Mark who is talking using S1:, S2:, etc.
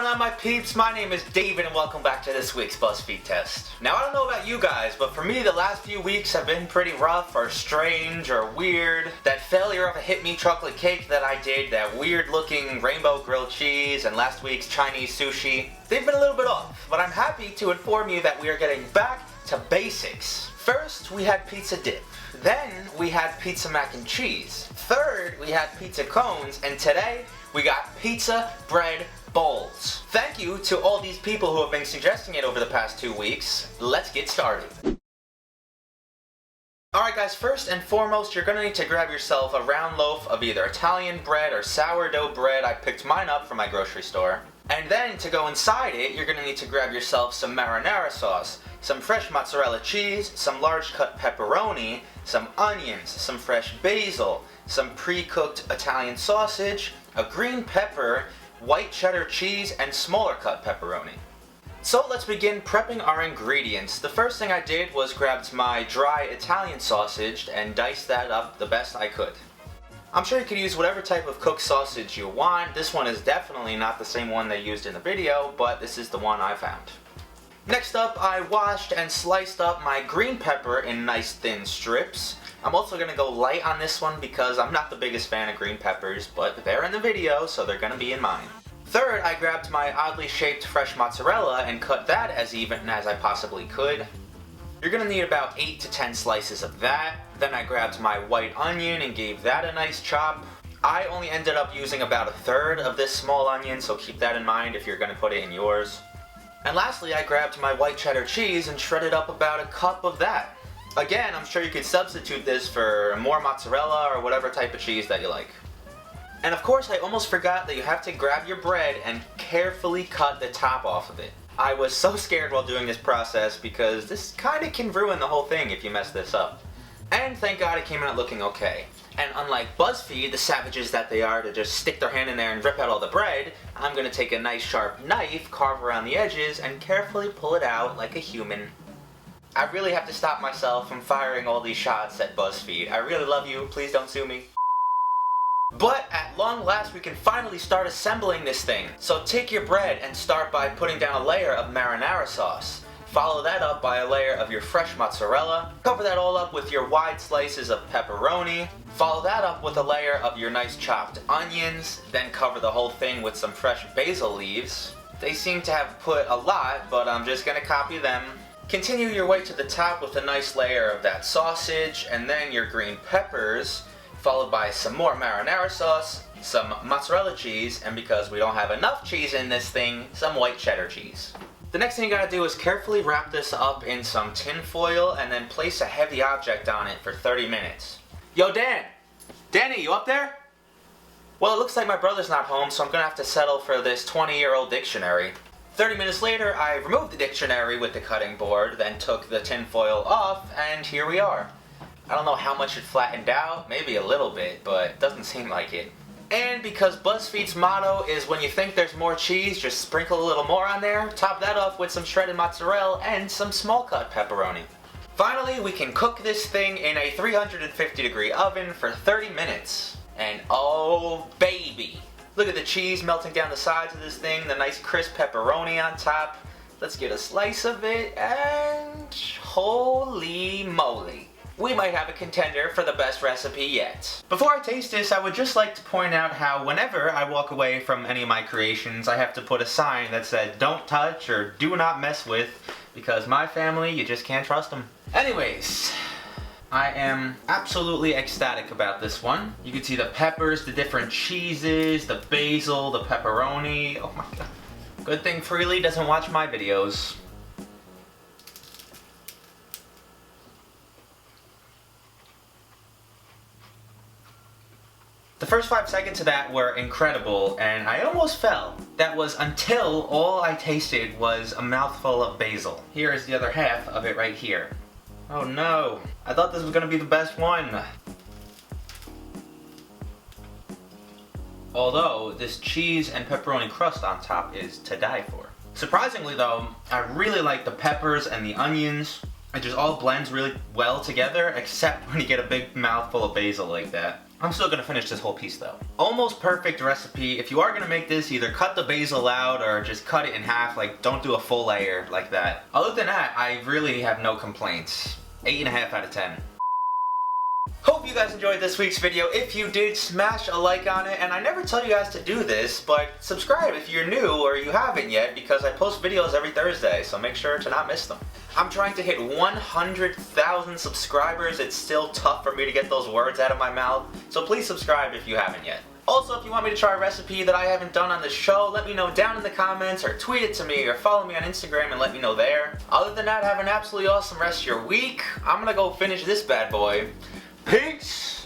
S1: going on, my peeps? My name is David and welcome back to this week's Buzzfeed test. Now, I don't know about you guys, but for me the last few weeks have been pretty rough or strange or weird. That failure of a Hit Me chocolate cake that I did, that weird looking rainbow grilled cheese, and last week's Chinese sushi, they've been a little bit off. But I'm happy to inform you that we are getting back to basics. First, we had pizza dip. Then, we had pizza mac and cheese. Third, we had pizza cones. And today, we got pizza bread bowls. Thank you to all these people who have been suggesting it over the past 2 weeks. Let's get started. Alright guys, first and foremost, you're gonna need to grab yourself a round loaf of either Italian bread or sourdough bread. I picked mine up from my grocery store. And then, to go inside it, you're gonna need to grab yourself some marinara sauce, some fresh mozzarella cheese, some large cut pepperoni, some onions, some fresh basil, some pre-cooked Italian sausage, a green pepper, white cheddar cheese, and smaller cut pepperoni. So let's begin prepping our ingredients. The first thing I did was grabbed my dry Italian sausage and diced that up the best I could. I'm sure you could use whatever type of cooked sausage you want. This one is definitely not the same one they used in the video, but this is the one I found. Next up, I washed and sliced up my green pepper in nice thin strips. I'm also going to go light on this one because I'm not the biggest fan of green peppers, but they're in the video, so they're going to be in mine. Third, I grabbed my oddly shaped fresh mozzarella and cut that as even as I possibly could. You're going to need about 8 to 10 slices of that. Then I grabbed my white onion and gave that a nice chop. I only ended up using about a third of this small onion, so keep that in mind if you're going to put it in yours. And lastly, I grabbed my white cheddar cheese and shredded up about a cup of that. Again, I'm sure you could substitute this for more mozzarella or whatever type of cheese that you like. And of course, I almost forgot that you have to grab your bread and carefully cut the top off of it. I was so scared while doing this process because this kind of can ruin the whole thing if you mess this up. And thank God it came out looking okay. And unlike Buzzfeed, the savages that they are to just stick their hand in there and rip out all the bread, I'm going to take a nice sharp knife, carve around the edges, and carefully pull it out like a human. I really have to stop myself from firing all these shots at Buzzfeed. I really love you, please don't sue me. But at long last we can finally start assembling this thing. So take your bread and start by putting down a layer of marinara sauce. Follow that up by a layer of your fresh mozzarella. Cover that all up with your wide slices of pepperoni. Follow that up with a layer of your nice chopped onions. Then cover the whole thing with some fresh basil leaves. They seem to have put a lot, but I'm just gonna copy them. Continue your way to the top with a nice layer of that sausage, and then your green peppers, followed by some more marinara sauce, some mozzarella cheese, and because we don't have enough cheese in this thing, some white cheddar cheese. The next thing you gotta do is carefully wrap this up in some tin foil and then place a heavy object on it for 30 minutes. Yo, Dan! Danny, you up there? Well, it looks like my brother's not home, so I'm gonna have to settle for this 20-year-old dictionary. 30 minutes later, I removed the dictionary with the cutting board, then took the tin foil off, and here we are. I don't know how much it flattened out, maybe a little bit, but it doesn't seem like it. And because Buzzfeed's motto is when you think there's more cheese, just sprinkle a little more on there, top that off with some shredded mozzarella and some small cut pepperoni. Finally, we can cook this thing in a 350-degree oven for 30 minutes. And oh baby! Look at the cheese melting down the sides of this thing, the nice crisp pepperoni on top. Let's get a slice of it, and holy moly. We might have a contender for the best recipe yet. Before I taste this, I would just like to point out how whenever I walk away from any of my creations, I have to put a sign that said don't touch or do not mess with, because my family, you just can't trust them. Anyways, I am absolutely ecstatic about this one. You can see the peppers, the different cheeses, the basil, the pepperoni. Oh my god. Good thing Freely doesn't watch my videos. The first 5 seconds of that were incredible, and I almost fell. That was until all I tasted was a mouthful of basil. Here is the other half of it right here. Oh no, I thought this was gonna be the best one. Although, this cheese and pepperoni crust on top is to die for. Surprisingly though, I really like the peppers and the onions. It just all blends really well together, except when you get a big mouthful of basil like that. I'm still gonna finish this whole piece though. Almost perfect recipe. If you are gonna make this, either cut the basil out or just cut it in half, like don't do a full layer like that. Other than that, I really have no complaints. 8.5 out of 10. Hope you guys enjoyed this week's video. If you did, smash a like on it, and I never tell you guys to do this, but subscribe if you're new or you haven't yet, because I post videos every Thursday, so make sure to not miss them. I'm trying to hit 100,000 subscribers. It's still tough for me to get those words out of my mouth, so please subscribe if you haven't yet. Also, if you want me to try a recipe that I haven't done on the show, let me know down in the comments, or tweet it to me, or follow me on Instagram and let me know there. Other than that, have an absolutely awesome rest of your week. I'm gonna go finish this bad boy. Peace!